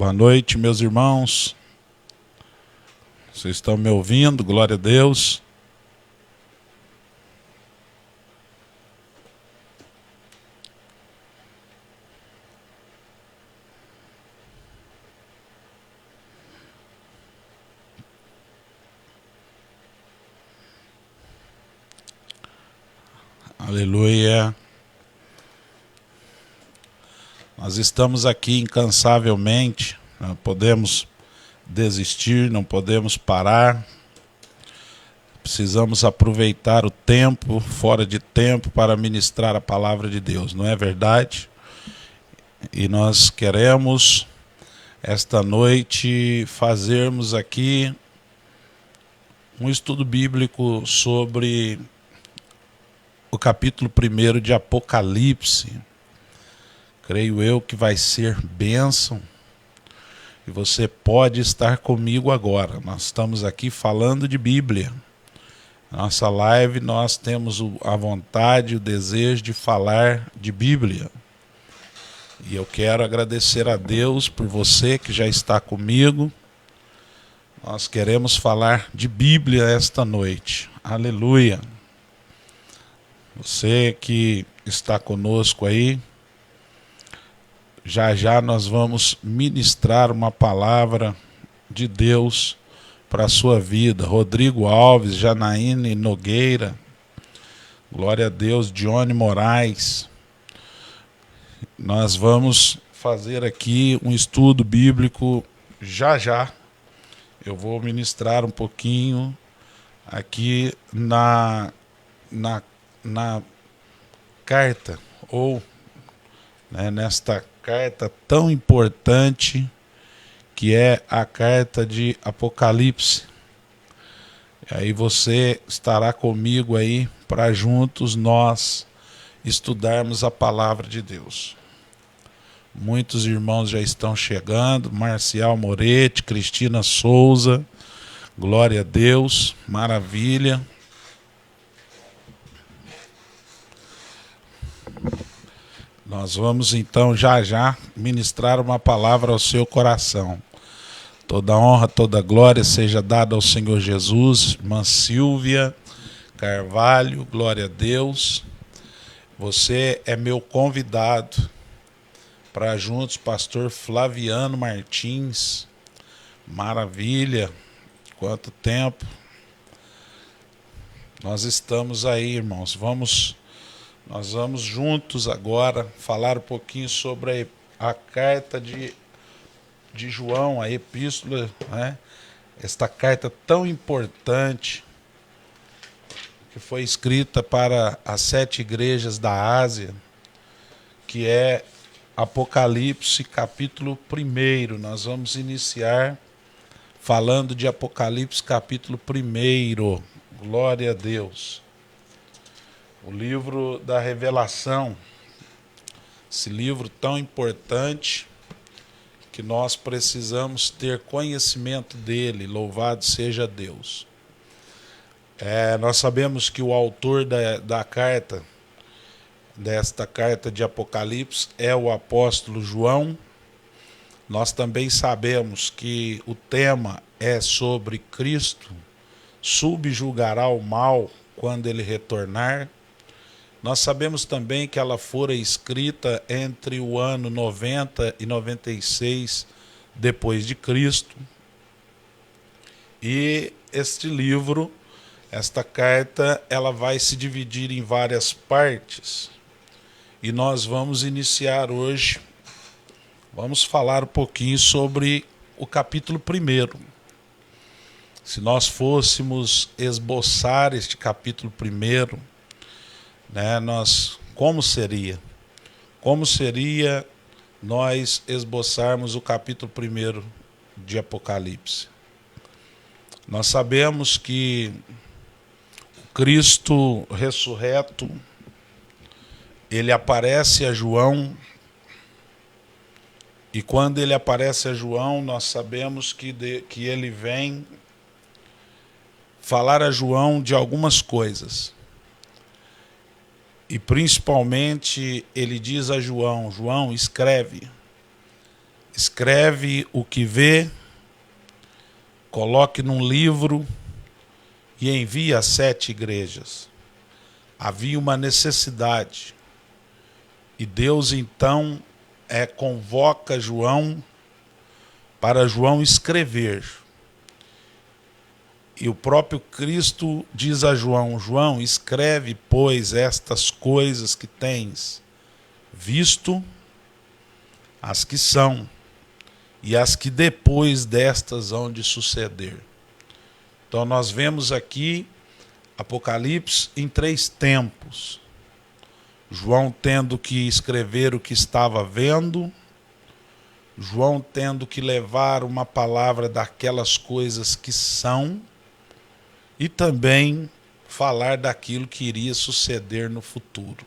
Boa noite, meus irmãos. Vocês estão me ouvindo? Glória a Deus. Aleluia. Nós estamos aqui incansavelmente, não podemos desistir, não podemos parar. Precisamos aproveitar o tempo, fora de tempo, para ministrar a palavra de Deus, não é verdade? E nós queremos, esta noite, fazermos aqui um estudo bíblico sobre o capítulo 1 de Apocalipse. Creio eu que vai ser bênção. E você pode estar comigo agora. Nós estamos aqui falando de Bíblia. Nossa live, nós temos a vontade, o desejo de falar de Bíblia. E eu quero agradecer a Deus por você que já está comigo. Nós queremos falar de Bíblia esta noite. Aleluia. Você que está conosco aí, já nós vamos ministrar uma palavra de Deus para a sua vida. Rodrigo Alves, Janaíne Nogueira, glória a Deus, Dione Moraes. Nós vamos fazer aqui um estudo bíblico já. Eu vou ministrar um pouquinho aqui na carta, ou nesta carta tão importante que é a carta de Apocalipse. E aí você estará comigo aí para juntos nós estudarmos a palavra de Deus. Muitos irmãos já estão chegando, Marcial Moretti, Cristina Souza, glória a Deus, maravilha. Nós vamos então já ministrar uma palavra ao seu coração. Toda honra, toda glória seja dada ao Senhor Jesus. Irmã Silvia Carvalho, glória a Deus. Você é meu convidado para juntos, pastor Flaviano Martins. Maravilha, quanto tempo. Nós estamos aí, irmãos. Nós vamos juntos agora falar um pouquinho sobre a carta de João, a epístola, esta carta tão importante que foi escrita para as 7 igrejas da Ásia, que é Apocalipse capítulo 1. Nós vamos iniciar falando de Apocalipse capítulo 1. Glória a Deus. O livro da Revelação, esse livro tão importante que nós precisamos ter conhecimento dele, louvado seja Deus. Nós sabemos que o autor da carta, desta carta de Apocalipse, é o apóstolo João. Nós também sabemos que o tema é sobre Cristo subjugará o mal quando ele retornar. Nós sabemos também que ela fora escrita entre o ano 90 e 96 depois de Cristo. E este livro, esta carta, ela vai se dividir em várias partes. E nós vamos iniciar hoje, vamos falar um pouquinho sobre o capítulo 1. Se nós fôssemos esboçar este capítulo 1, como seria? Como seria nós esboçarmos o capítulo 1 de Apocalipse? Nós sabemos que o Cristo ressurreto, ele aparece a João, e quando ele aparece a João, nós sabemos que ele vem falar a João de algumas coisas. E principalmente ele diz a João, escreve. escreve o que vê, coloque num livro e envie às 7 igrejas. Havia uma necessidade. E Deus então convoca João para João escrever. E o próprio Cristo diz a João: João, escreve, pois, estas coisas que tens visto, as que são, e as que depois destas hão de suceder. Então nós vemos aqui Apocalipse em 3 tempos. João tendo que escrever o que estava vendo, João tendo que levar uma palavra daquelas coisas que são, e também falar daquilo que iria suceder no futuro.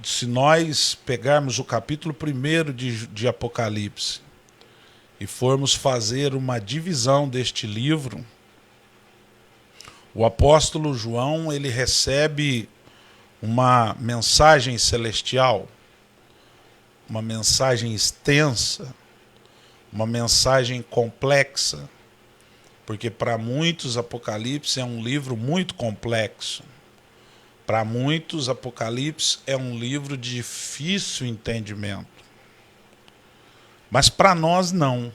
Se nós pegarmos o capítulo 1 de Apocalipse e formos fazer uma divisão deste livro, o apóstolo João ele recebe uma mensagem celestial, uma mensagem extensa, uma mensagem complexa, porque para muitos Apocalipse é um livro muito complexo. Para muitos Apocalipse é um livro de difícil entendimento. Mas para nós não.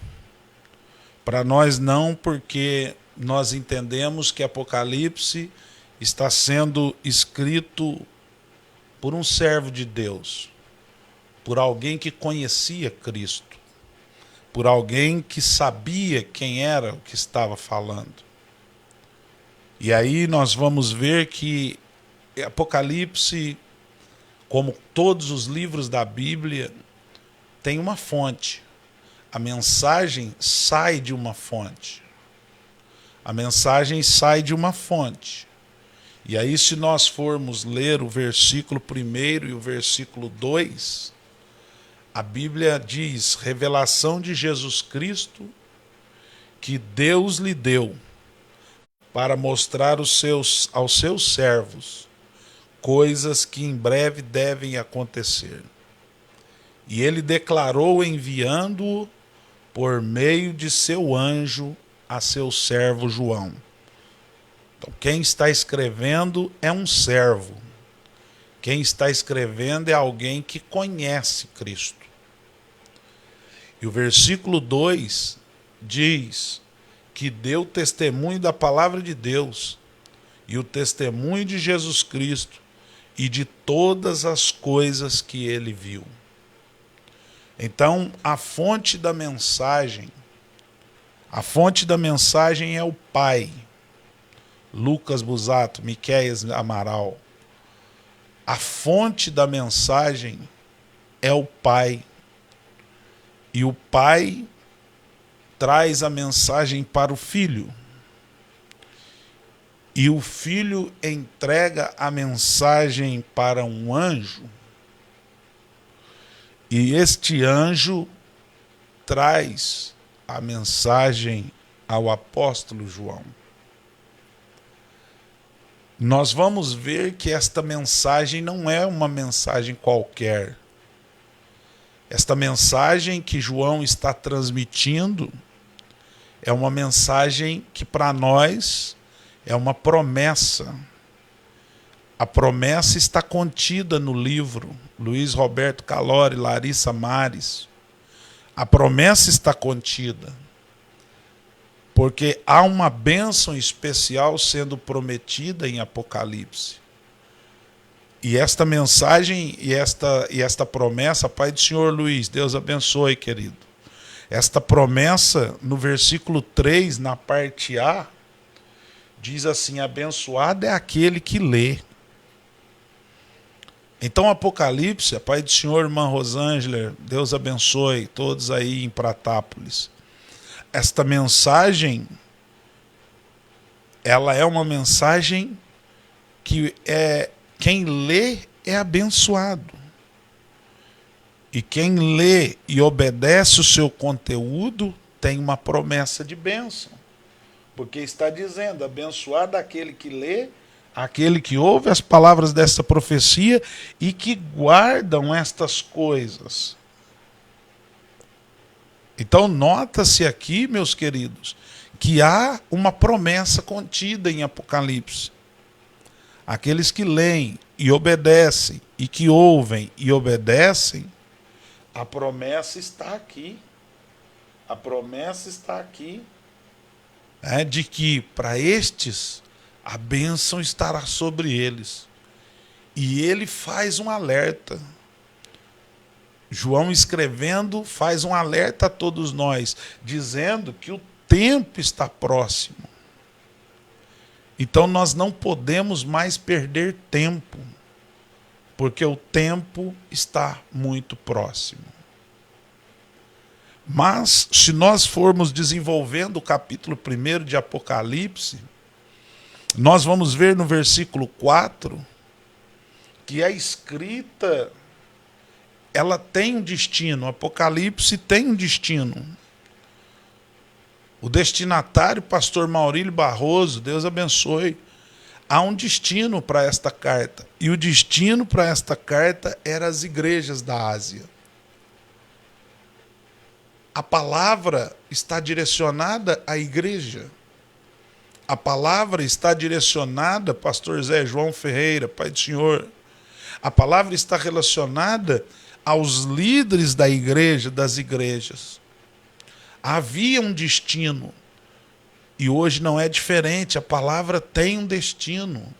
Para nós não, porque nós entendemos que Apocalipse está sendo escrito por um servo de Deus, por alguém que conhecia Cristo, por alguém que sabia quem era o que estava falando. E aí nós vamos ver que Apocalipse, como todos os livros da Bíblia, tem uma fonte. A mensagem sai de uma fonte. A mensagem sai de uma fonte. E aí, se nós formos ler o versículo 1 e o versículo 2, a Bíblia diz: revelação de Jesus Cristo que Deus lhe deu para mostrar aos seus servos coisas que em breve devem acontecer. E ele declarou enviando-o por meio de seu anjo a seu servo João. Então, quem está escrevendo é um servo. Quem está escrevendo é alguém que conhece Cristo. E o versículo 2 diz que deu testemunho da palavra de Deus e o testemunho de Jesus Cristo e de todas as coisas que ele viu. Então, a fonte da mensagem é o Pai. Lucas Busato, Miquéias Amaral. A fonte da mensagem é o Pai. E o Pai traz a mensagem para o Filho. E o Filho entrega a mensagem para um anjo. E este anjo traz a mensagem ao apóstolo João. Nós vamos ver que esta mensagem não é uma mensagem qualquer. Esta mensagem que João está transmitindo é uma mensagem que para nós é uma promessa. A promessa está contida no livro. Luiz Roberto Calori, Larissa Mares. A promessa está contida. Porque há uma bênção especial sendo prometida em Apocalipse. E esta mensagem e esta promessa, Pai do Senhor Luiz, Deus abençoe, querido. Esta promessa, no versículo 3, na parte A, diz assim: abençoado é aquele que lê. Então, Apocalipse, Pai do Senhor, irmã Rosângela, Deus abençoe todos aí em Pratápolis. Esta mensagem, ela é uma mensagem que quem lê é abençoado. E quem lê e obedece o seu conteúdo tem uma promessa de bênção. Porque está dizendo, abençoado aquele que lê, aquele que ouve as palavras desta profecia e que guardam estas coisas. Então, nota-se aqui, meus queridos, que há uma promessa contida em Apocalipse. Aqueles que leem e obedecem, e que ouvem e obedecem, a promessa está aqui. A promessa está aqui, de que para estes a bênção estará sobre eles. E ele faz um alerta. João, escrevendo, faz um alerta a todos nós, dizendo que o tempo está próximo. Então nós não podemos mais perder tempo, porque o tempo está muito próximo. Mas, se nós formos desenvolvendo o capítulo 1 de Apocalipse, nós vamos ver no versículo 4 que a escrita, ela tem um destino. O Apocalipse tem um destino. O destinatário, pastor Maurílio Barroso, Deus abençoe, há um destino para esta carta. E o destino para esta carta era as igrejas da Ásia. A palavra está direcionada à igreja. A palavra está direcionada, pastor Zé João Ferreira, Pai do Senhor. A palavra está relacionada aos líderes da igreja, das igrejas. Havia um destino. E hoje não é diferente. A palavra tem um destino.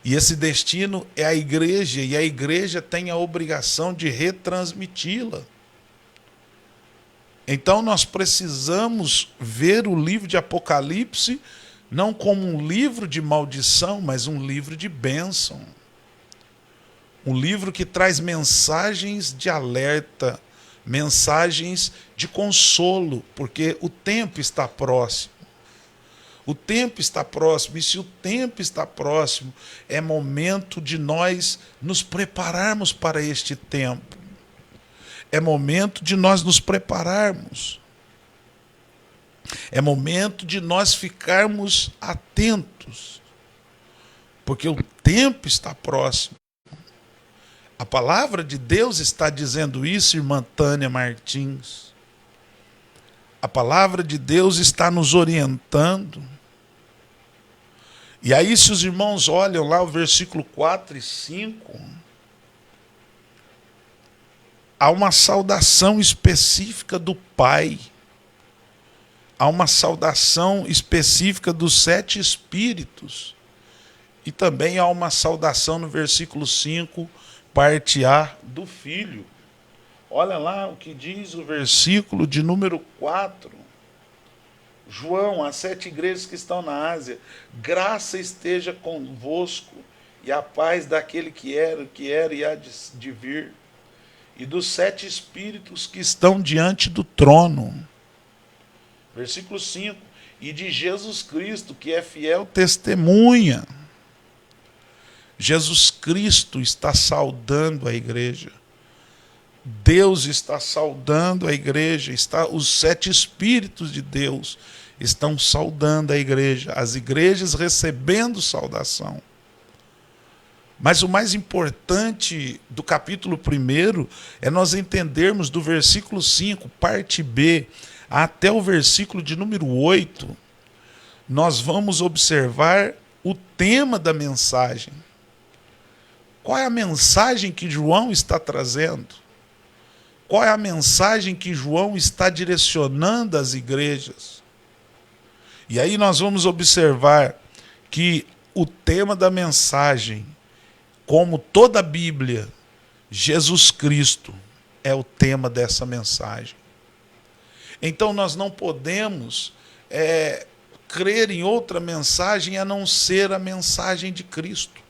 E esse destino é a igreja. E a igreja tem a obrigação de retransmiti-la. Então nós precisamos ver o livro de Apocalipse não como um livro de maldição, mas um livro de bênção. Um livro que traz mensagens de alerta, mensagens de consolo, porque o tempo está próximo. O tempo está próximo, e se o tempo está próximo, é momento de nós nos prepararmos para este tempo. É momento de nós nos prepararmos. É momento de nós ficarmos atentos. Porque o tempo está próximo. A palavra de Deus está dizendo isso, irmã Tânia Martins. A palavra de Deus está nos orientando. E aí, se os irmãos olham lá o versículo 4 e 5... há uma saudação específica do Pai. Há uma saudação específica dos 7 Espíritos. E também há uma saudação no versículo 5, parte A, do Filho. Olha lá o que diz o versículo de número 4. João, as 7 igrejas que estão na Ásia, graça esteja convosco, e a paz daquele que era e há de vir, e dos 7 Espíritos que estão diante do trono. Versículo 5. E de Jesus Cristo, que é fiel testemunha. Jesus Cristo está saudando a igreja. Deus está saudando a igreja. Os 7 Espíritos de Deus estão saudando a igreja. As igrejas recebendo saudação. Mas o mais importante do capítulo 1 é nós entendermos do versículo 5, parte B, até o versículo de número 8, nós vamos observar o tema da mensagem. Qual é a mensagem que João está trazendo? Qual é a mensagem que João está direcionando às igrejas? E aí nós vamos observar que o tema da mensagem, como toda a Bíblia, Jesus Cristo é o tema dessa mensagem. Então nós não podemos crer em outra mensagem a não ser a mensagem de Cristo.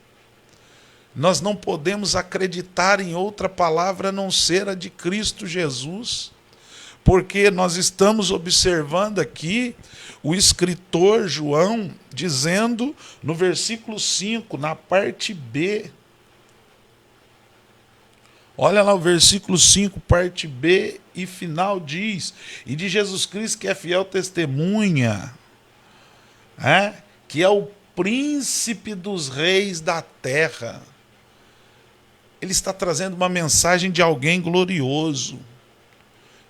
Nós não podemos acreditar em outra palavra a não ser a de Cristo Jesus. Porque nós estamos observando aqui o escritor João dizendo no versículo 5, na parte B. Olha lá o versículo 5, parte B, e final diz: e de Jesus Cristo, que é fiel testemunha, que é o príncipe dos reis da terra. Ele está trazendo uma mensagem de alguém glorioso.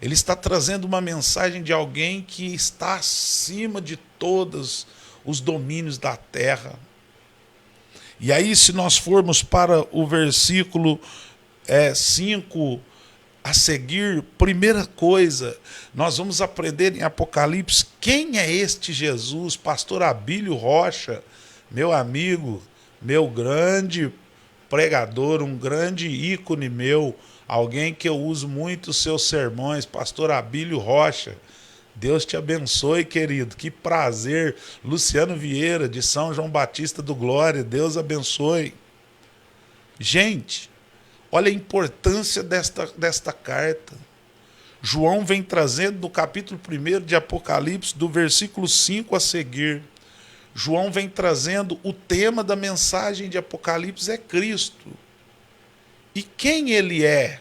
Ele está trazendo uma mensagem de alguém que está acima de todos os domínios da terra. E aí, se nós formos para o versículo 5 a seguir, primeira coisa, nós vamos aprender em Apocalipse quem é este Jesus. Pastor Abílio Rocha, meu amigo, meu grande pregador, um grande ícone meu, alguém que eu uso muito os seus sermões, pastor Abílio Rocha. Deus te abençoe, querido. Que prazer. Luciano Vieira, de São João Batista do Glória. Deus abençoe. Gente, olha a importância desta carta. João vem trazendo no capítulo 1 de Apocalipse, do versículo 5 a seguir. João vem trazendo o tema da mensagem de Apocalipse é Cristo. E quem ele é?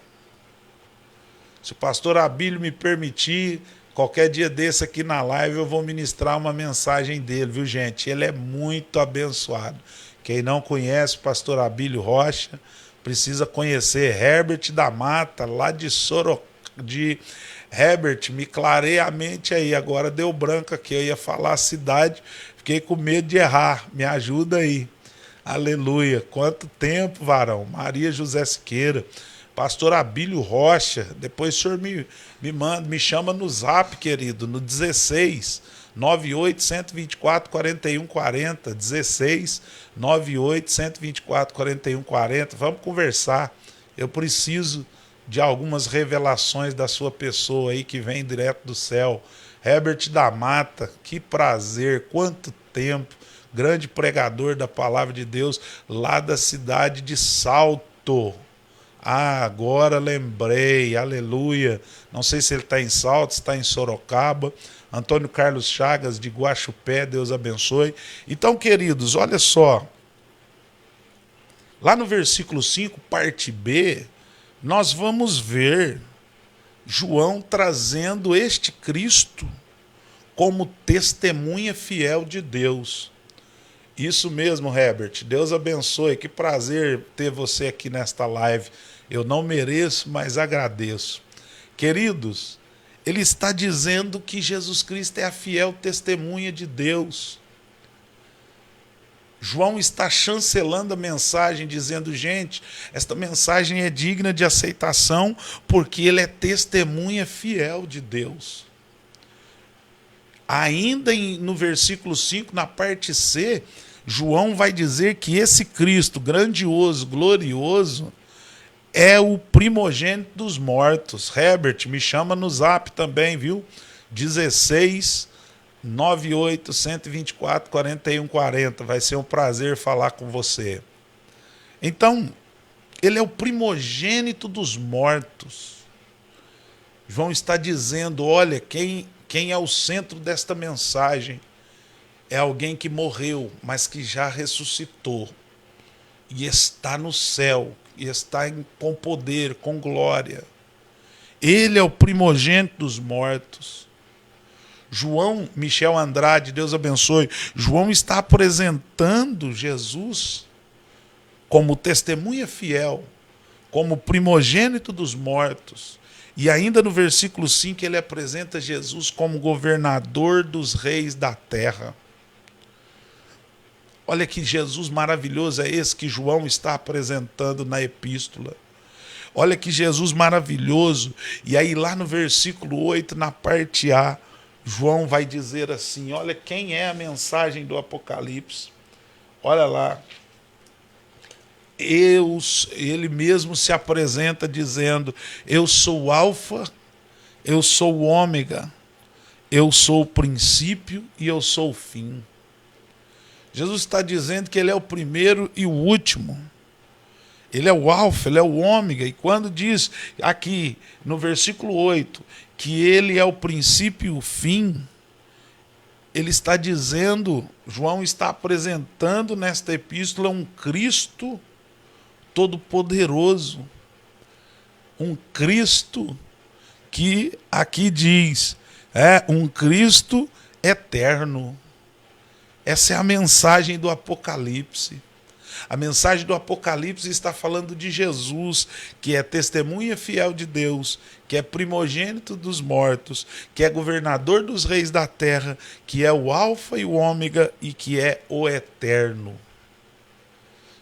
Se o pastor Abílio me permitir, qualquer dia desse aqui na live eu vou ministrar uma mensagem dele, viu, gente? Ele é muito abençoado. Quem não conhece o pastor Abílio Rocha, precisa conhecer. Herbert da Mata, lá de Herbert, me clarei a mente aí, agora deu branco aqui, eu ia falar a cidade, fiquei com medo de errar, me ajuda aí. Aleluia, quanto tempo, varão. Maria José Siqueira, pastor Abílio Rocha, depois o senhor me manda, me chama no zap, querido, no 16 98 124 41 40, 16 98 124 41 40, vamos conversar, eu preciso de algumas revelações da sua pessoa aí que vem direto do céu. Herbert da Mata, que prazer, quanto tempo, grande pregador da palavra de Deus, lá da cidade de Salto. Ah, agora lembrei, aleluia. Não sei se ele está em Salto, se está em Sorocaba. Antônio Carlos Chagas, de Guaxupé, Deus abençoe. Então, queridos, olha só. Lá no versículo 5, parte B, nós vamos ver João trazendo este Cristo como testemunha fiel de Deus. Isso mesmo, Herbert. Deus abençoe. Que prazer ter você aqui nesta live. Eu não mereço, mas agradeço. Queridos, ele está dizendo que Jesus Cristo é a fiel testemunha de Deus. João está chancelando a mensagem, dizendo, gente, esta mensagem é digna de aceitação porque ele é testemunha fiel de Deus. Ainda no versículo 5, na parte C, João vai dizer que esse Cristo grandioso, glorioso, é o primogênito dos mortos. Herbert, me chama no zap também, viu? 16 98 124 41 40. Vai ser um prazer falar com você. Então, ele é o primogênito dos mortos. João está dizendo, olha, quem é o centro desta mensagem é alguém que morreu, mas que já ressuscitou e está no céu, e está com poder, com glória. Ele é o primogênito dos mortos. João, Michel Andrade, Deus abençoe, João está apresentando Jesus como testemunha fiel, como primogênito dos mortos. E ainda no versículo 5 ele apresenta Jesus como governador dos reis da terra. Olha que Jesus maravilhoso é esse que João está apresentando na epístola. Olha que Jesus maravilhoso. E aí lá no versículo 8, na parte A, João vai dizer assim, olha quem é a mensagem do Apocalipse. Olha lá. Ele mesmo se apresenta dizendo, eu sou o Alfa, eu sou o Ômega, eu sou o princípio e eu sou o fim. Jesus está dizendo que ele é o primeiro e o último. Ele é o Alfa, ele é o Ômega. E quando diz aqui no versículo 8 que ele é o princípio e o fim, ele está dizendo, João está apresentando nesta epístola um Cristo todo-poderoso. Um Cristo que aqui diz, um Cristo eterno. Essa é a mensagem do Apocalipse. A mensagem do Apocalipse está falando de Jesus, que é testemunha fiel de Deus, que é primogênito dos mortos, que é governador dos reis da terra, que é o Alfa e o Ômega e que é o Eterno.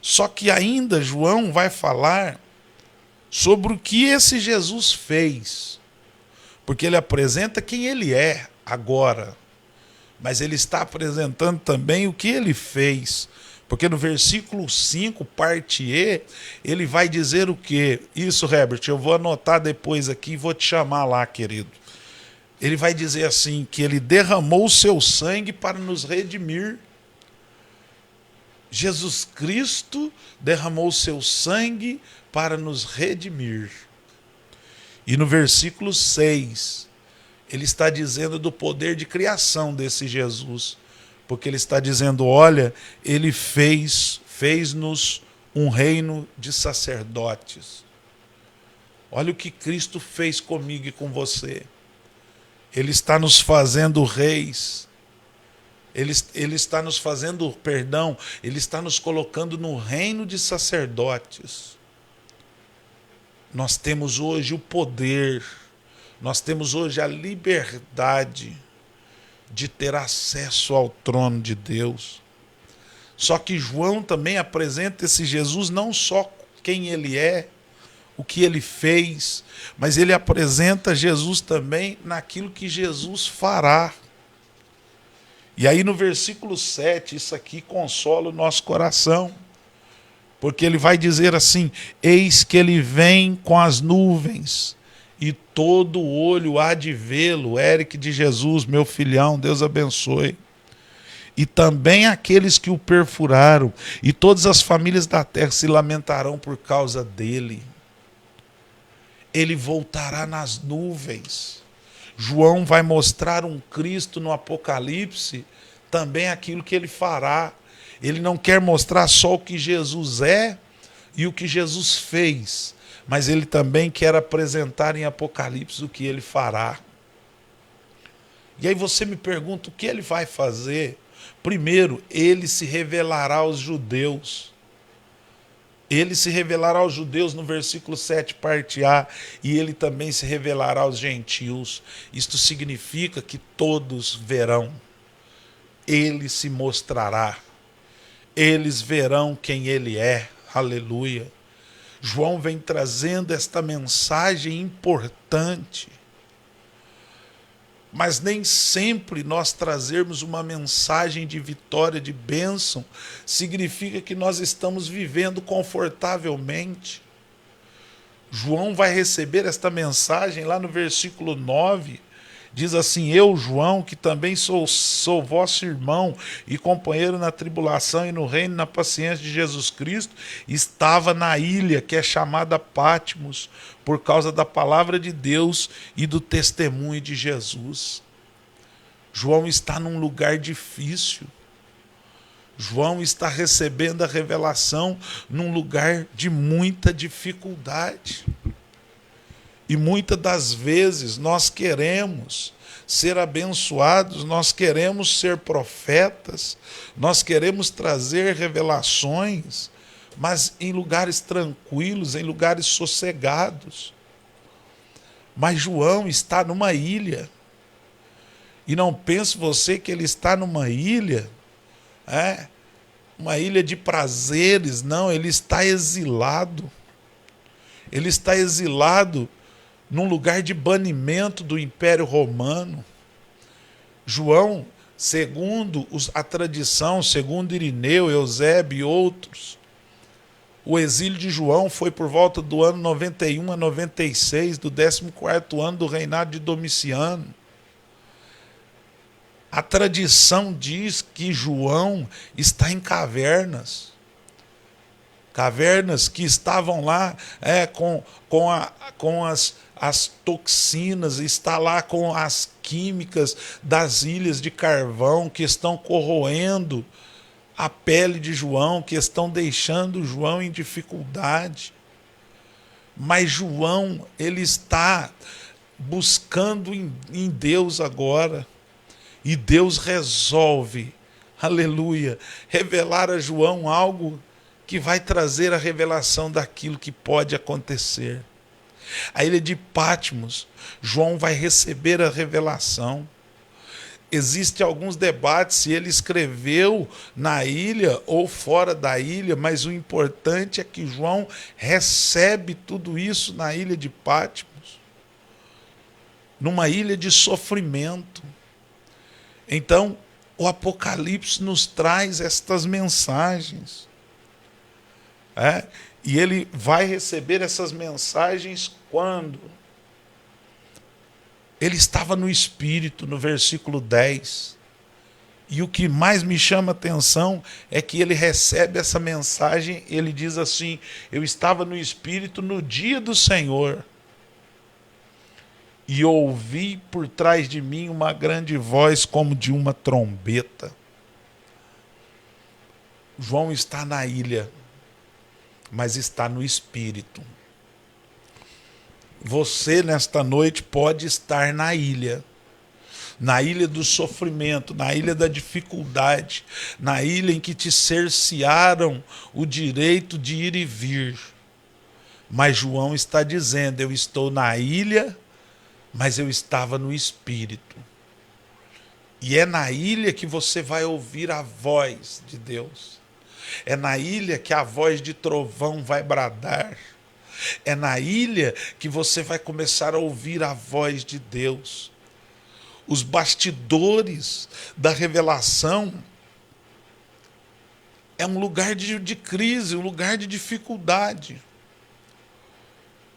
Só que ainda João vai falar sobre o que esse Jesus fez, porque ele apresenta quem ele é agora, mas ele está apresentando também o que ele fez. Porque no versículo 5, parte E, ele vai dizer o quê? Isso, Herbert, eu vou anotar depois aqui e vou te chamar lá, querido. Ele vai dizer assim, que ele derramou o seu sangue para nos redimir. Jesus Cristo derramou o seu sangue para nos redimir. E no versículo 6, ele está dizendo do poder de criação desse Jesus. Porque ele está dizendo, olha, ele fez-nos um reino de sacerdotes. Olha o que Cristo fez comigo e com você. Ele está nos fazendo reis. Ele está nos fazendo, ele está nos colocando no reino de sacerdotes. Nós temos hoje o poder, nós temos hoje a liberdade de ter acesso ao trono de Deus. Só que João também apresenta esse Jesus não só quem ele é, o que ele fez, mas ele apresenta Jesus também naquilo que Jesus fará. E aí no versículo 7, isso aqui consola o nosso coração, porque ele vai dizer assim, eis que ele vem com as nuvens, e todo olho há de vê-lo. Eric de Jesus, meu filhão, Deus abençoe. E também aqueles que o perfuraram, e todas as famílias da terra se lamentarão por causa dele. Ele voltará nas nuvens. João vai mostrar um Cristo no Apocalipse, também aquilo que ele fará. Ele não quer mostrar só o que Jesus é e o que Jesus fez, mas ele também quer apresentar em Apocalipse o que ele fará. E aí você me pergunta o que ele vai fazer? Primeiro, ele se revelará aos judeus. Ele se revelará aos judeus no versículo 7, parte A, e ele também se revelará aos gentios. Isto significa que todos verão. Ele se mostrará. Eles verão quem ele é. Aleluia. João vem trazendo esta mensagem importante. Mas nem sempre nós trazermos uma mensagem de vitória, de bênção, significa que nós estamos vivendo confortavelmente. João vai receber esta mensagem lá no versículo 9, diz assim, eu, João, que também sou vosso irmão e companheiro na tribulação e no reino e na paciência de Jesus Cristo, estava na ilha que é chamada Patmos, por causa da palavra de Deus e do testemunho de Jesus. João está num lugar difícil. João está recebendo a revelação num lugar de muita dificuldade. E muitas das vezes nós queremos ser abençoados, nós queremos ser profetas, nós queremos trazer revelações, mas em lugares tranquilos, em lugares sossegados. Mas João está numa ilha. E não pense você que ele está numa ilha, uma ilha de prazeres. Não, ele está exilado. Ele está exilado num lugar de banimento do Império Romano. João, segundo a tradição, segundo Irineu, Eusébio e outros, o exílio de João foi por volta do ano 91 a 96, do 14º ano do reinado de Domiciano. A tradição diz que João está em cavernas. Cavernas que estavam lá com as toxinas, está lá com as químicas das ilhas de carvão que estão corroendo a pele de João, que estão deixando João em dificuldade. Mas João, ele está buscando em Deus agora. E Deus resolve, aleluia, revelar a João algo que vai trazer a revelação daquilo que pode acontecer. A ilha de Patmos, João vai receber a revelação. Existem alguns debates se ele escreveu na ilha ou fora da ilha, mas o importante é que João recebe tudo isso na ilha de Patmos, numa ilha de sofrimento. Então, o Apocalipse nos traz estas mensagens. E ele vai receber essas mensagens quando? Ele estava no Espírito, no versículo 10. E o que mais me chama a atenção é que ele recebe essa mensagem, ele diz assim: eu estava no Espírito no dia do Senhor, e ouvi por trás de mim uma grande voz como de uma trombeta. João está na ilha, mas está no Espírito. Você, nesta noite, pode estar na ilha do sofrimento, na ilha da dificuldade, na ilha em que te cercearam o direito de ir e vir. Mas João está dizendo: eu estou na ilha, mas eu estava no Espírito. E é na ilha que você vai ouvir a voz de Deus. É na ilha que a voz de trovão vai bradar. É na ilha que você vai começar a ouvir a voz de Deus. Os bastidores da revelação é um lugar de crise, um lugar de dificuldade.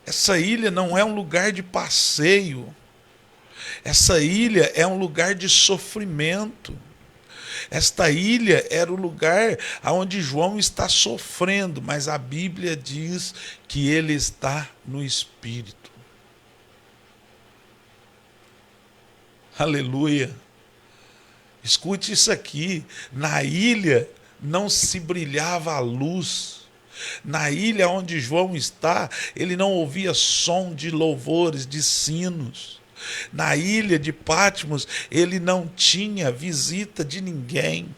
Essa ilha não é um lugar de passeio. Essa ilha é um lugar de sofrimento. Esta ilha era o lugar onde João está sofrendo, mas a Bíblia diz que ele está no Espírito. Aleluia! Escute isso aqui: na ilha não se brilhava a luz. Na ilha onde João está, ele não ouvia som de louvores, de sinos. Na ilha de Patmos, ele não tinha visita de ninguém.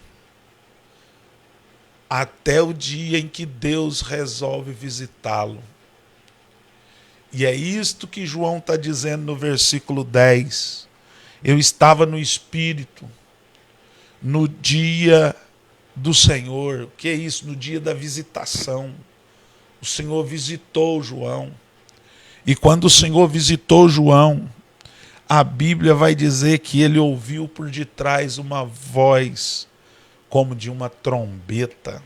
Até o dia em que Deus resolve visitá-lo. E é isto que João está dizendo no versículo 10. Eu estava no Espírito, no dia do Senhor. O que é isso? No dia da visitação. O Senhor visitou João. E quando o Senhor visitou João, a Bíblia vai dizer que ele ouviu por detrás uma voz como de uma trombeta.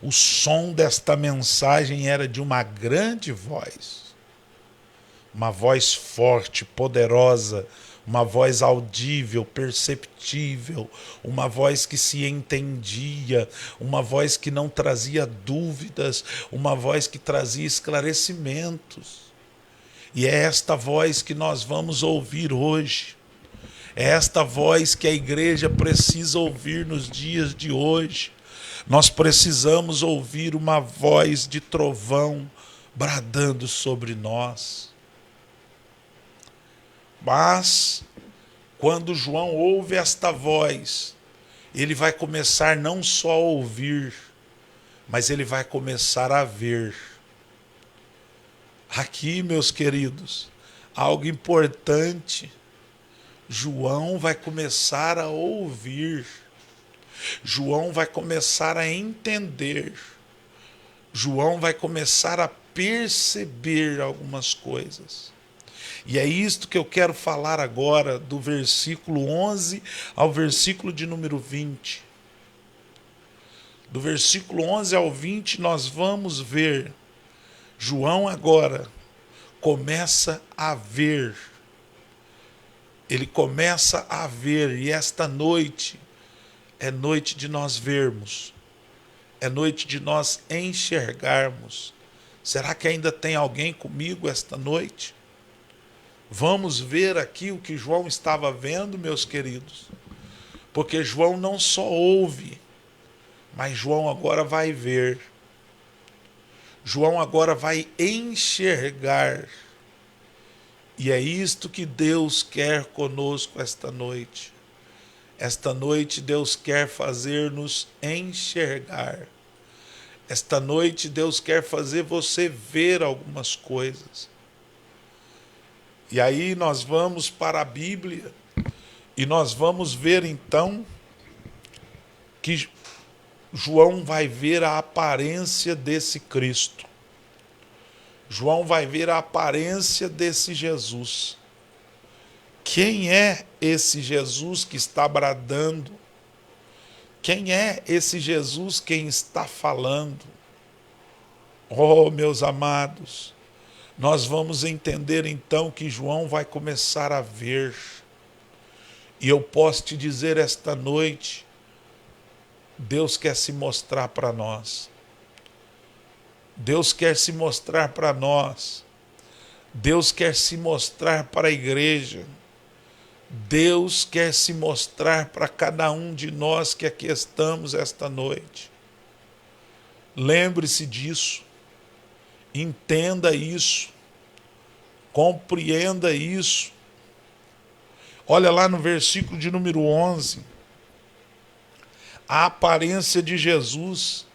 O som desta mensagem era de uma grande voz. Uma voz forte, poderosa, uma voz audível, perceptível, uma voz que se entendia, uma voz que não trazia dúvidas, uma voz que trazia esclarecimentos. E é esta voz que nós vamos ouvir hoje. É esta voz que a igreja precisa ouvir nos dias de hoje. Nós precisamos ouvir uma voz de trovão bradando sobre nós. Mas, quando João ouve esta voz, ele vai começar não só a ouvir, mas ele vai começar a ver. Aqui, meus queridos, algo importante. João vai começar a ouvir. João vai começar a entender. João vai começar a perceber algumas coisas. E é isto que eu quero falar agora, do versículo 11 ao versículo de número 20. Do versículo 11 ao 20, nós vamos ver. João agora começa a ver. Ele começa a ver, e esta noite é noite de nós vermos. É noite de nós enxergarmos. Será que ainda tem alguém comigo esta noite? Vamos ver aqui o que João estava vendo, meus queridos. Porque João não só ouve, mas João agora vai ver. João agora vai enxergar. E é isto que Deus quer conosco esta noite. Esta noite Deus quer fazer-nos enxergar. Esta noite Deus quer fazer você ver algumas coisas. E aí nós vamos para a Bíblia e nós vamos ver então que João vai ver a aparência desse Cristo. João vai ver a aparência desse Jesus. Quem é esse Jesus que está bradando? Quem é esse Jesus quem está falando? Oh, meus amados, nós vamos entender então que João vai começar a ver. E eu posso te dizer esta noite, Deus quer se mostrar para nós. Deus quer se mostrar para nós. Deus quer se mostrar para a igreja. Deus quer se mostrar para cada um de nós que aqui estamos esta noite. Lembre-se disso. Entenda isso. Compreenda isso. Olha lá no versículo de número 11. A aparência de Jesus.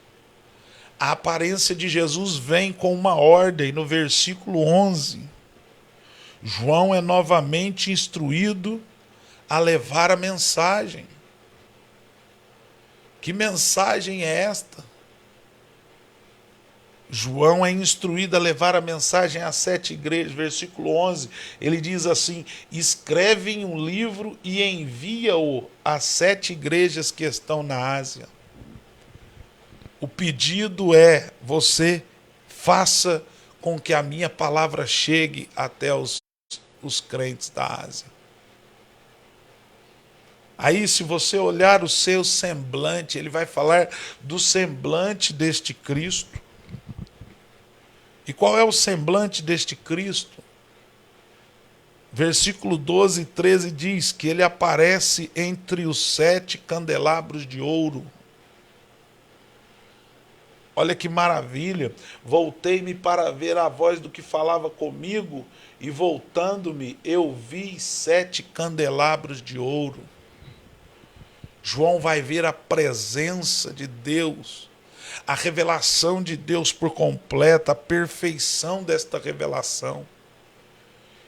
A aparência de Jesus vem com uma ordem no versículo 11. João é novamente instruído a levar a mensagem. Que mensagem é esta? João é instruído a levar a mensagem às 7 igrejas. Versículo 11, ele diz assim: escreve em um livro e envia-o às 7 igrejas que estão na Ásia. O pedido é: você faça com que a minha palavra chegue até os crentes da Ásia. Aí, se você olhar o seu semblante, ele vai falar do semblante deste Cristo. E qual é o semblante deste Cristo? Versículo 12 e 13 diz que ele aparece entre os 7 candelabros de ouro. Olha que maravilha. Voltei-me para ver a voz do que falava comigo, e voltando-me, eu vi 7 candelabros de ouro. João vai ver a presença de Deus, a revelação de Deus por completa, a perfeição desta revelação.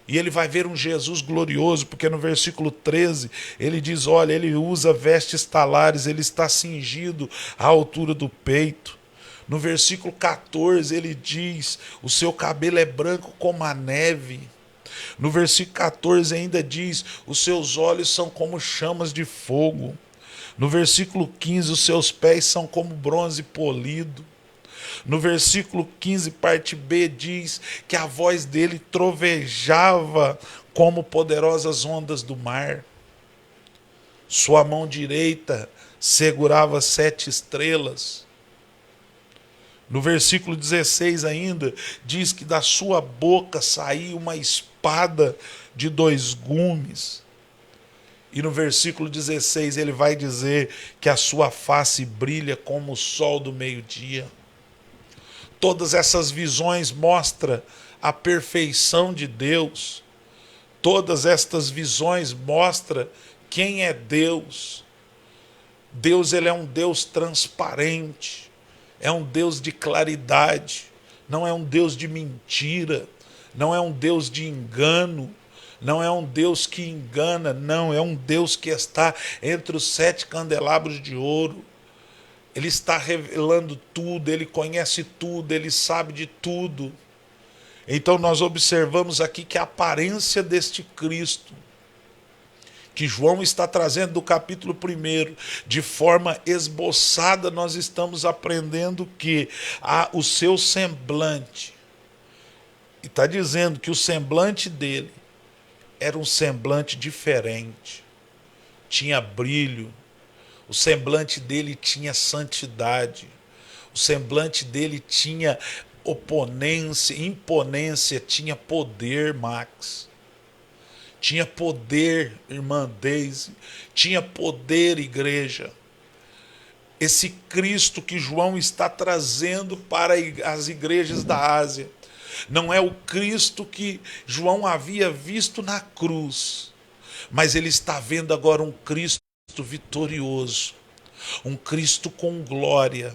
E ele vai ver um Jesus glorioso, porque no versículo 13 ele diz, olha, ele usa vestes talares, ele está cingido à altura do peito. No versículo 14 ele diz, o seu cabelo é branco como a neve. No versículo 14 ainda diz, os seus olhos são como chamas de fogo. No versículo 15, os seus pés são como bronze polido. No versículo 15, parte B, diz que a voz dele trovejava como poderosas ondas do mar. Sua mão direita segurava 7 estrelas. No versículo 16 ainda, diz que da sua boca saía uma espada de 2 gumes. E no versículo 16 ele vai dizer que a sua face brilha como o sol do meio-dia. Todas essas visões mostram a perfeição de Deus. Todas estas visões mostram quem é Deus. Deus, ele é um Deus transparente. É um Deus de claridade. Não é um Deus de mentira. Não é um Deus de engano. Não é um Deus que engana, não, é um Deus que está entre os 7 candelabros de ouro. Ele está revelando tudo, ele conhece tudo, ele sabe de tudo. Então nós observamos aqui que a aparência deste Cristo, que João está trazendo do capítulo 1, de forma esboçada, nós estamos aprendendo que o seu semblante, e está dizendo que o semblante dele era um semblante diferente, tinha brilho, o semblante dele tinha santidade, o semblante dele tinha oponência, imponência, tinha poder, Max. Tinha poder, irmã Deise, tinha poder, igreja. Esse Cristo que João está trazendo para as igrejas da Ásia não é o Cristo que João havia visto na cruz, mas ele está vendo agora um Cristo vitorioso, um Cristo com glória,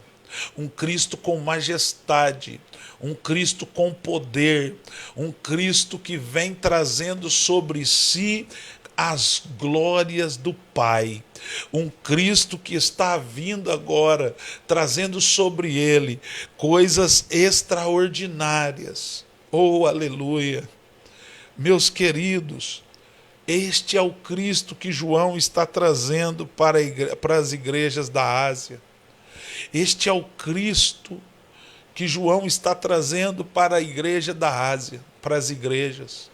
um Cristo com majestade, um Cristo com poder, um Cristo que vem trazendo sobre si as glórias do Pai. Um Cristo que está vindo agora, trazendo sobre ele coisas extraordinárias. Oh, aleluia! Meus queridos, este é o Cristo que João está trazendo para as igrejas da Ásia. Este é o Cristo que João está trazendo para a igreja da Ásia, para as igrejas.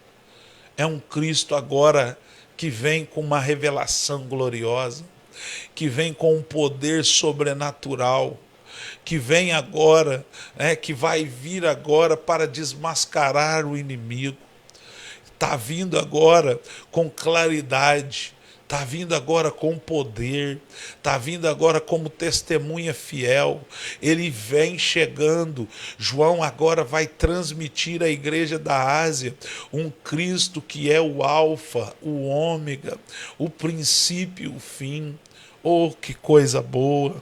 É um Cristo agora que vem com uma revelação gloriosa, que vem com um poder sobrenatural, que vem agora, que vai vir agora para desmascarar o inimigo. Está vindo agora com claridade, está vindo agora com poder, está vindo agora como testemunha fiel. Ele vem chegando. João agora vai transmitir à igreja da Ásia um Cristo que é o alfa, o ômega, o princípio e o fim. Oh, que coisa boa!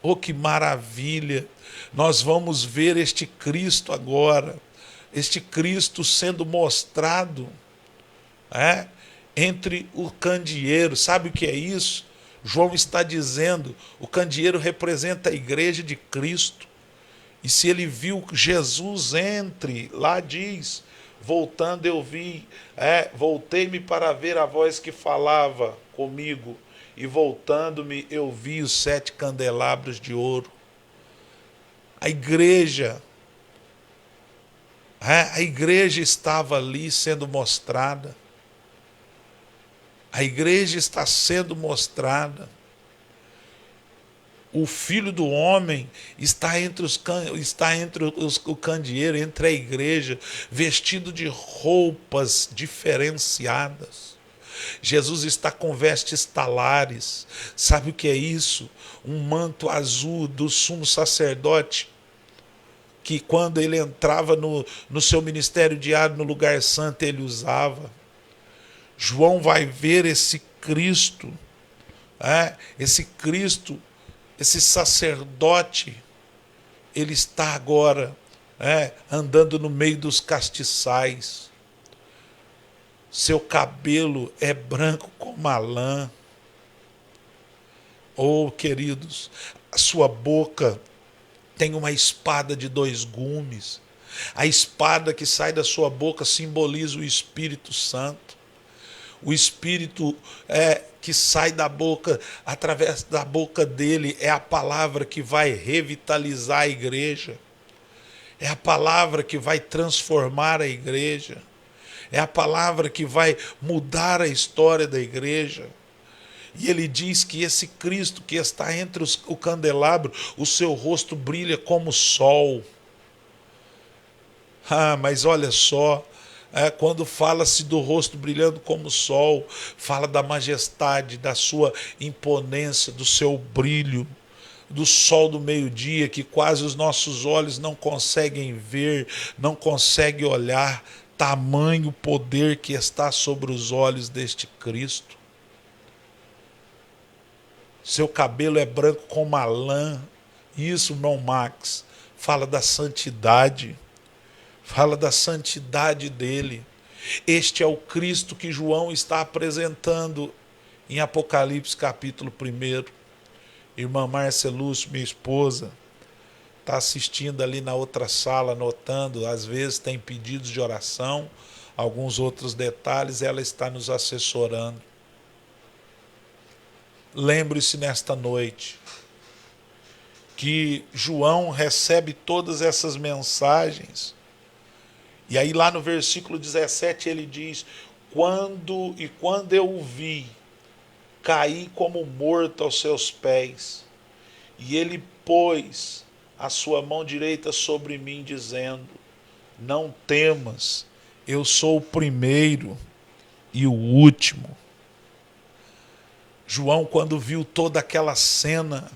Oh, que maravilha! Nós vamos ver este Cristo agora, este Cristo sendo mostrado entre o candeeiro. Sabe o que é isso? João está dizendo, o candeeiro representa a igreja de Cristo. E se ele viu Jesus entre, lá diz, voltando eu vi, voltei-me para ver a voz que falava comigo, e voltando-me eu vi os 7 candelabros de ouro. A igreja estava ali sendo mostrada. A igreja está sendo mostrada. O Filho do Homem está entre o candeeiro, entre a igreja, vestido de roupas diferenciadas. Jesus está com vestes talares. Sabe o que é isso? Um manto azul do sumo sacerdote, que quando ele entrava no seu ministério diário no lugar santo, ele usava. João vai ver esse Cristo, esse sacerdote. Ele está agora andando no meio dos castiçais. Seu cabelo é branco como a lã. Oh, queridos, a sua boca tem uma espada de 2 gumes. A espada que sai da sua boca simboliza o Espírito Santo. O Espírito que sai da boca, através da boca dele, é a palavra que vai revitalizar a igreja. É a palavra que vai transformar a igreja. É a palavra que vai mudar a história da igreja. E ele diz que esse Cristo que está entre o candelabro, o seu rosto brilha como o sol. Mas olha só, quando fala-se do rosto brilhando como o sol, fala da majestade, da sua imponência, do seu brilho, do sol do meio-dia, que quase os nossos olhos não conseguem ver, não conseguem olhar. Tamanho poder que está sobre os olhos deste Cristo. Seu cabelo é branco como a lã. Isso, irmão Max, fala da santidade. Fala da santidade dele. Este é o Cristo que João está apresentando em Apocalipse capítulo 1. Irmã Márcia Lúcio, minha esposa, está assistindo ali na outra sala, anotando, às vezes tem pedidos de oração, alguns outros detalhes, ela está nos assessorando. Lembre-se nesta noite que João recebe todas essas mensagens, e aí lá no versículo 17 ele diz, quando eu o vi, caí como morto aos seus pés, e ele pôs a sua mão direita sobre mim, dizendo, não temas, eu sou o primeiro e o último. João, quando viu toda aquela cena,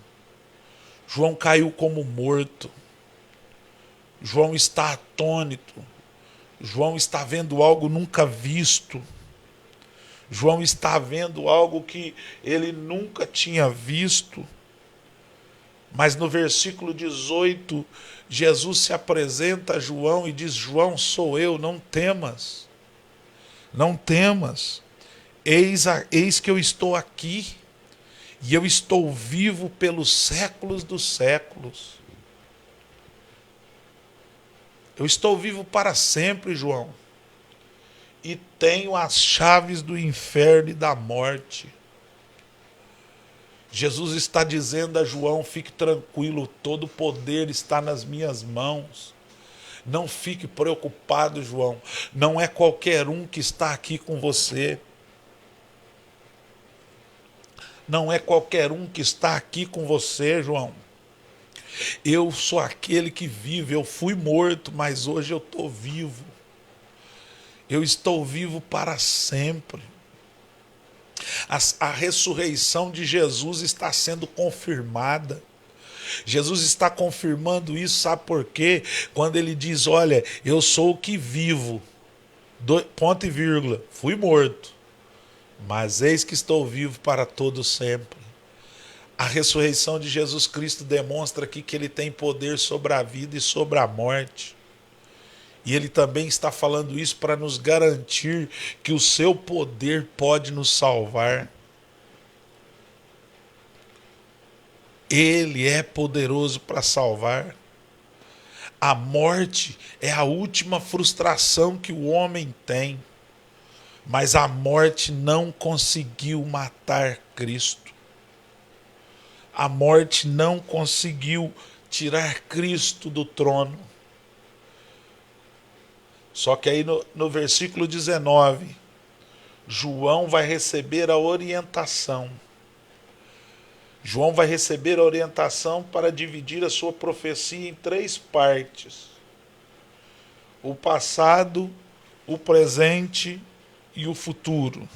João caiu como morto. João está atônito. João está vendo algo nunca visto. João está vendo algo que ele nunca tinha visto. Mas no versículo 18, Jesus se apresenta a João e diz: João, sou eu, não temas, não temas, eis que eu estou aqui, e eu estou vivo pelos séculos dos séculos. Eu estou vivo para sempre, João, e tenho as chaves do inferno e da morte. Jesus está dizendo a João: fique tranquilo, todo o poder está nas minhas mãos. Não fique preocupado, João. Não é qualquer um que está aqui com você. Não é qualquer um que está aqui com você, João. Eu sou aquele que vive. Eu fui morto, mas hoje eu estou vivo. Eu estou vivo para sempre. A ressurreição de Jesus está sendo confirmada. Jesus está confirmando isso, sabe por quê? Quando ele diz: olha, eu sou o que vivo, ponto e vírgula, fui morto, mas eis que estou vivo para todo sempre. A ressurreição de Jesus Cristo demonstra aqui que ele tem poder sobre a vida e sobre a morte. E ele também está falando isso para nos garantir que o seu poder pode nos salvar. Ele é poderoso para salvar. A morte é a última frustração que o homem tem. Mas a morte não conseguiu matar Cristo. A morte não conseguiu tirar Cristo do trono. Só que aí no versículo 19, João vai receber a orientação. João vai receber a orientação para dividir a sua profecia em 3 partes: o passado, o presente e o futuro.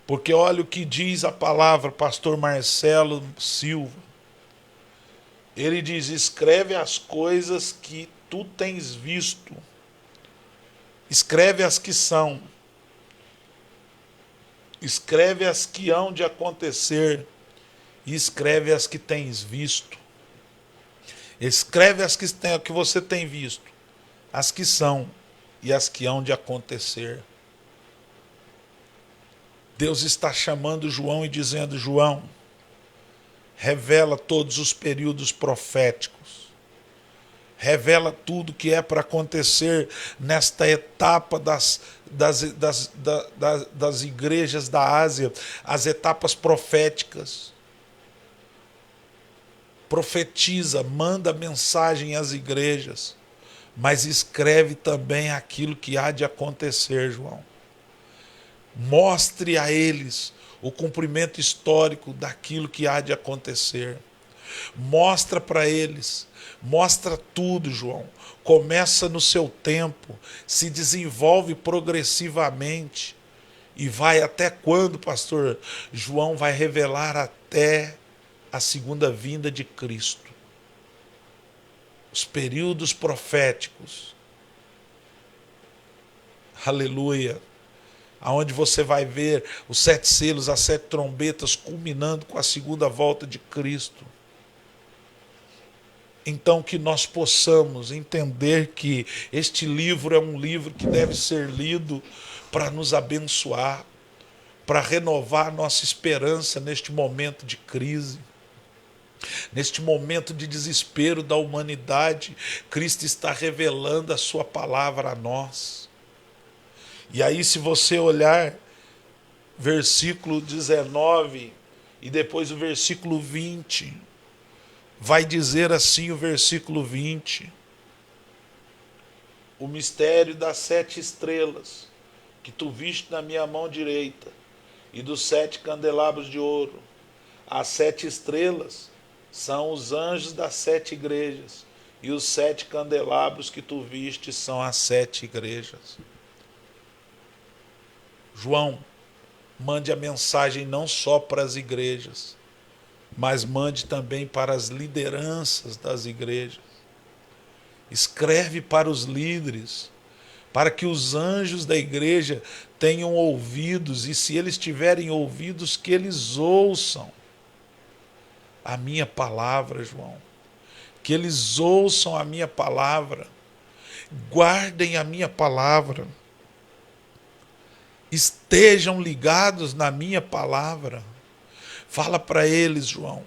Porque olha o que diz a palavra, pastor Marcelo Silva. Ele diz: escreve as coisas que tu tens visto. Escreve as que são. Escreve as que hão de acontecer. E escreve as que tens visto. Escreve as que você tem visto. As que são e as que hão de acontecer. Deus está chamando João e dizendo: João, revela todos os períodos proféticos. Revela tudo que é para acontecer nesta etapa das igrejas da Ásia, as etapas proféticas. Profetiza, manda mensagem às igrejas, mas escreve também aquilo que há de acontecer, João. Mostre a eles o cumprimento histórico daquilo que há de acontecer. Mostra para eles, mostra tudo, João. Começa no seu tempo, se desenvolve progressivamente e vai até quando, pastor? João vai revelar até a segunda vinda de Cristo. Os períodos proféticos. Aleluia. Aonde você vai ver os 7 selos, as 7 trombetas culminando com a segunda volta de Cristo. Então que nós possamos entender que este livro é um livro que deve ser lido para nos abençoar, para renovar nossa esperança neste momento de crise. Neste momento de desespero da humanidade, Cristo está revelando a sua palavra a nós. E aí, se você olhar versículo 19 e depois o versículo 20, vai dizer assim o versículo 20: o mistério das 7 estrelas que tu viste na minha mão direita e dos 7 candelabros de ouro. As 7 estrelas são os anjos das 7 igrejas, e os 7 candelabros que tu viste são as 7 igrejas. João, mande a mensagem não só para as igrejas, mas mande também para as lideranças das igrejas. Escreve para os líderes, para que os anjos da igreja tenham ouvidos, e se eles tiverem ouvidos, que eles ouçam a minha palavra, João. Que eles ouçam a minha palavra. Guardem a minha palavra. Estejam ligados na minha palavra. Fala para eles, João,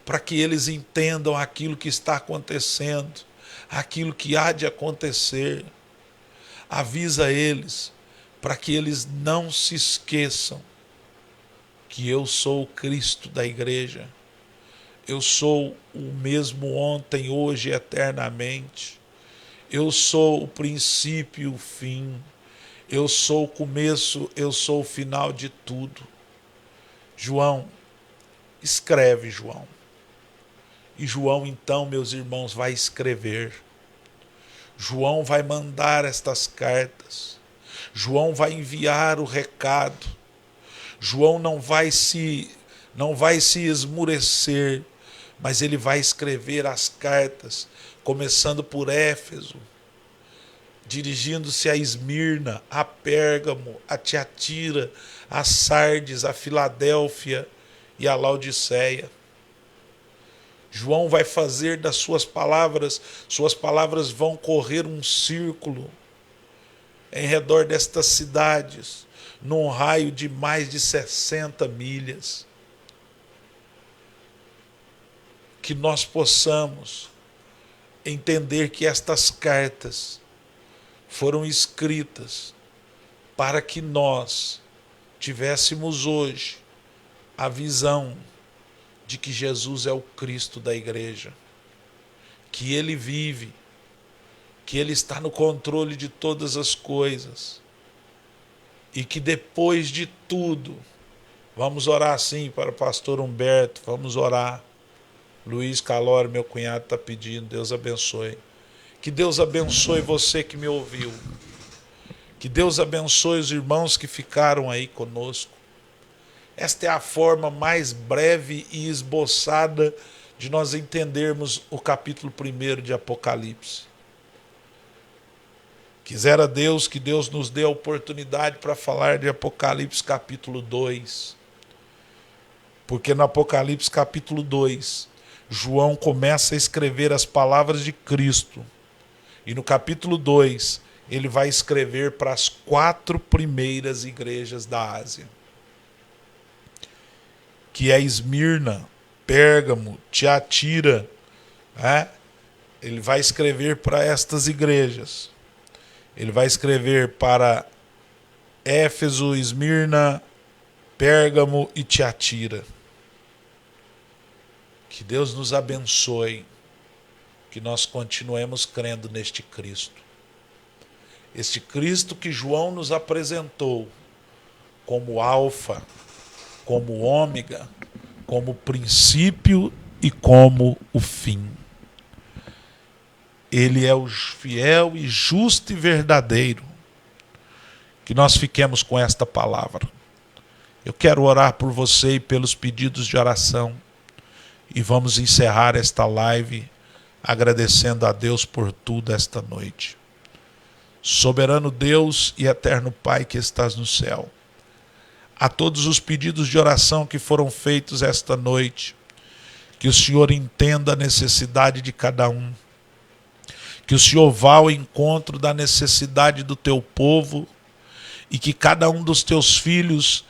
para que eles entendam aquilo que está acontecendo, aquilo que há de acontecer. Avisa eles, para que eles não se esqueçam que eu sou o Cristo da igreja. Eu sou o mesmo ontem, hoje e eternamente. Eu sou o princípio e o fim. Eu sou o começo, eu sou o final de tudo. João, escreve, João. E João, então, meus irmãos, vai escrever. João vai mandar estas cartas. João vai enviar o recado. João não vai se esmurecer, mas ele vai escrever as cartas, começando por Éfeso, dirigindo-se a Esmirna, a Pérgamo, a Tiatira, a Sardes, a Filadélfia e a Laodiceia. João vai fazer das suas palavras vão correr um círculo em redor destas cidades, num raio de mais de 60 milhas. Que nós possamos entender que estas cartas foram escritas para que nós tivéssemos hoje a visão de que Jesus é o Cristo da igreja, que Ele vive, que Ele está no controle de todas as coisas e que depois de tudo, vamos orar assim para o pastor Humberto, vamos orar. Luiz Calori, meu cunhado, está pedindo, Deus abençoe. Que Deus abençoe você que me ouviu. Que Deus abençoe os irmãos que ficaram aí conosco. Esta é a forma mais breve e esboçada de nós entendermos o capítulo 1 de Apocalipse. Quisera Deus que Deus nos dê a oportunidade para falar de Apocalipse capítulo 2. Porque no Apocalipse capítulo 2, João começa a escrever as palavras de Cristo. E no capítulo 2, ele vai escrever para as 4 primeiras igrejas da Ásia. Que é Esmirna, Pérgamo, Tiatira. Ele vai escrever para estas igrejas. Ele vai escrever para Éfeso, Esmirna, Pérgamo e Tiatira. Que Deus nos abençoe, que nós continuemos crendo neste Cristo. Este Cristo que João nos apresentou como Alfa, como Ômega, como princípio e como o fim. Ele é o fiel e justo e verdadeiro. Que nós fiquemos com esta palavra. Eu quero orar por você e pelos pedidos de oração. E vamos encerrar esta live agradecendo a Deus por tudo esta noite. Soberano Deus e eterno Pai que estás no céu, a todos os pedidos de oração que foram feitos esta noite, que o Senhor entenda a necessidade de cada um, que o Senhor vá ao encontro da necessidade do teu povo e que cada um dos teus filhos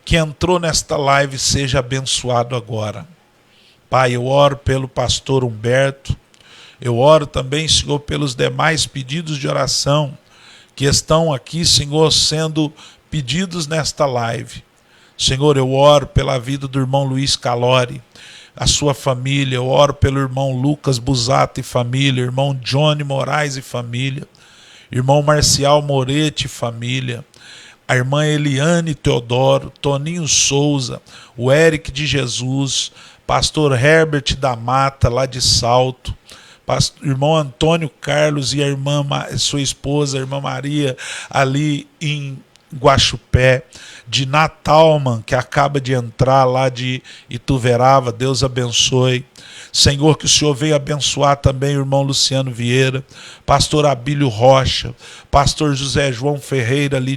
que entrou nesta live seja abençoado agora. Pai, eu oro pelo pastor Humberto, eu oro também, Senhor, pelos demais pedidos de oração que estão aqui, Senhor, sendo pedidos nesta live. Senhor, eu oro pela vida do irmão Luiz Calori, a sua família, eu oro pelo irmão Lucas Busato e família, irmão Johnny Moraes e família, irmão Marcial Moretti e família, a irmã Eliane Teodoro, Toninho Souza, o Eric de Jesus, pastor Herbert da Mata, lá de Salto, irmão Antônio Carlos e a irmã, sua esposa, a irmã Maria, ali em Guaxupé, de Natalman, que acaba de entrar lá de Ituverava, Deus abençoe. Senhor, que o Senhor venha abençoar também o irmão Luciano Vieira, pastor Abílio Rocha, pastor José João Ferreira, ali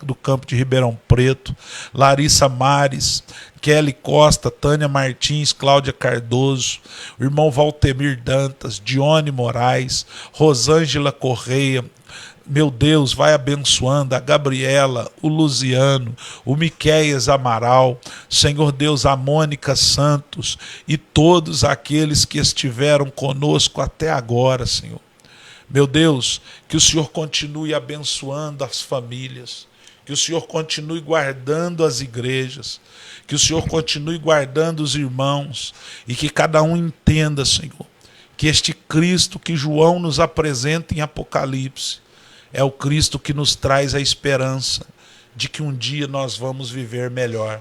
do campo de Ribeirão Preto, Larissa Mares, Kelly Costa, Tânia Martins, Cláudia Cardoso, o irmão Valtemir Dantas, Dione Moraes, Rosângela Correia. Meu Deus, vai abençoando a Gabriela, o Luziano, o Miqueias Amaral, Senhor Deus, a Mônica Santos e todos aqueles que estiveram conosco até agora, Senhor. Meu Deus, que o Senhor continue abençoando as famílias, que o Senhor continue guardando as igrejas, que o Senhor continue guardando os irmãos e que cada um entenda, Senhor, que este Cristo que João nos apresenta em Apocalipse é o Cristo que nos traz a esperança de que um dia nós vamos viver melhor,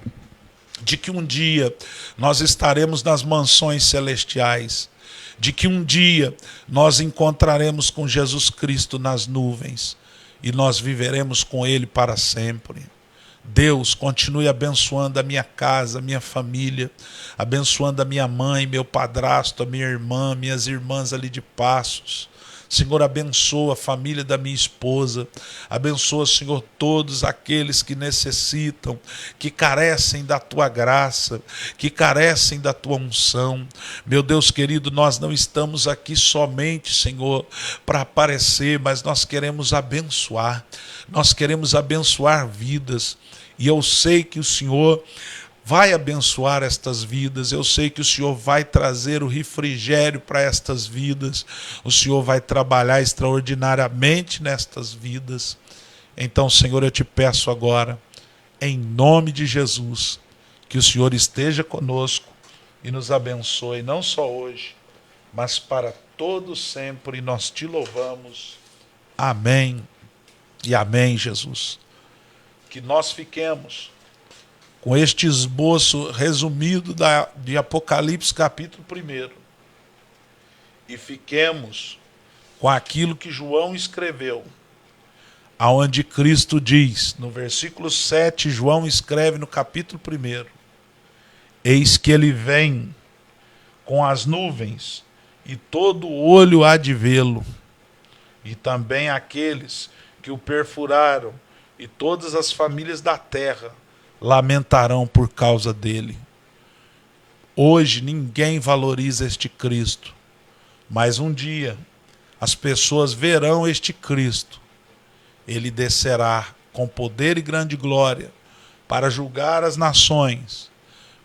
de que um dia nós estaremos nas mansões celestiais, de que um dia nós encontraremos com Jesus Cristo nas nuvens e nós viveremos com Ele para sempre. Deus, continue abençoando a minha casa, a minha família, abençoando a minha mãe, meu padrasto, a minha irmã, minhas irmãs ali de Passos. Senhor, abençoa a família da minha esposa, abençoa, Senhor, todos aqueles que necessitam, que carecem da Tua graça, que carecem da Tua unção. Meu Deus querido, nós não estamos aqui somente, Senhor, para aparecer, mas nós queremos abençoar vidas, e eu sei que o Senhor vai abençoar estas vidas, eu sei que o Senhor vai trazer o refrigério para estas vidas, o Senhor vai trabalhar extraordinariamente nestas vidas. Então, Senhor, eu te peço agora, em nome de Jesus, que o Senhor esteja conosco e nos abençoe, não só hoje, mas para todos sempre, nós te louvamos. Amém e amém, Jesus. Que nós fiquemos com este esboço resumido de Apocalipse capítulo 1 e fiquemos com aquilo que João escreveu, aonde Cristo diz, no versículo 7, João escreve no capítulo 1, eis que ele vem com as nuvens e todo olho há de vê-lo, e também aqueles que o perfuraram e todas as famílias da terra lamentarão por causa dele. Hoje ninguém valoriza este Cristo, mas um dia as pessoas verão este Cristo. Ele descerá com poder e grande glória para julgar as nações,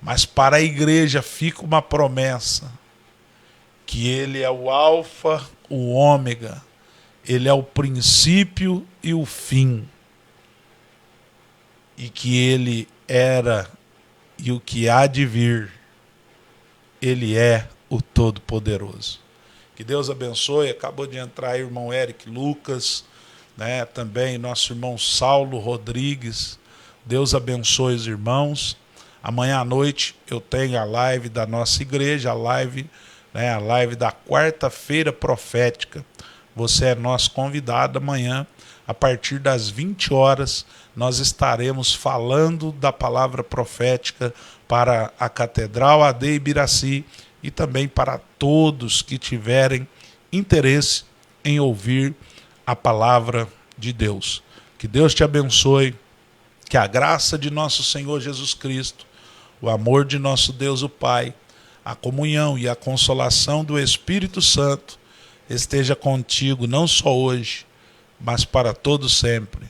mas para a igreja fica uma promessa, que ele é o alfa, o ômega, ele é o princípio e o fim, e que ele era e o que há de vir, ele é o Todo-Poderoso. Que Deus abençoe. Acabou de entrar aí o irmão Eric Lucas, né? Também nosso irmão Saulo Rodrigues. Deus abençoe os irmãos. Amanhã à noite eu tenho a live da nossa igreja, a live da quarta-feira profética. Você é nosso convidado amanhã, a partir das 20 horas, nós estaremos falando da palavra profética para a Catedral AD Ibiraci e também para todos que tiverem interesse em ouvir a palavra de Deus. Que Deus te abençoe, que a graça de nosso Senhor Jesus Cristo, o amor de nosso Deus o Pai, a comunhão e a consolação do Espírito Santo esteja contigo não só hoje, mas para todo sempre.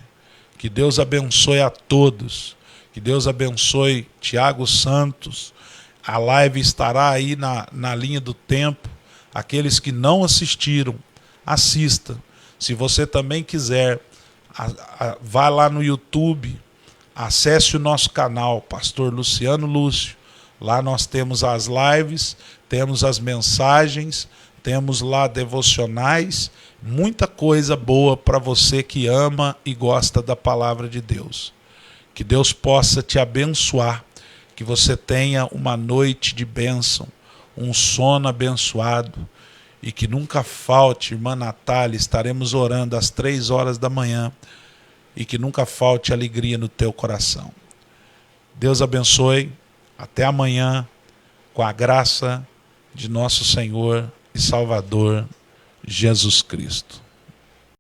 Que Deus abençoe a todos. Que Deus abençoe Tiago Santos. A live estará aí na linha do tempo. Aqueles que não assistiram, assista. Se você também quiser, vá lá no YouTube, acesse o nosso canal, Pastor Luciano Lúcio. Lá nós temos as lives, temos as mensagens, temos lá devocionais, muita coisa boa para você que ama e gosta da palavra de Deus. Que Deus possa te abençoar, que você tenha uma noite de bênção, um sono abençoado e que nunca falte, irmã Natália, estaremos orando às 3 horas da manhã. e que nunca falte alegria no teu coração. Deus abençoe. Até amanhã, com a graça de nosso Senhor e Salvador Jesus Cristo.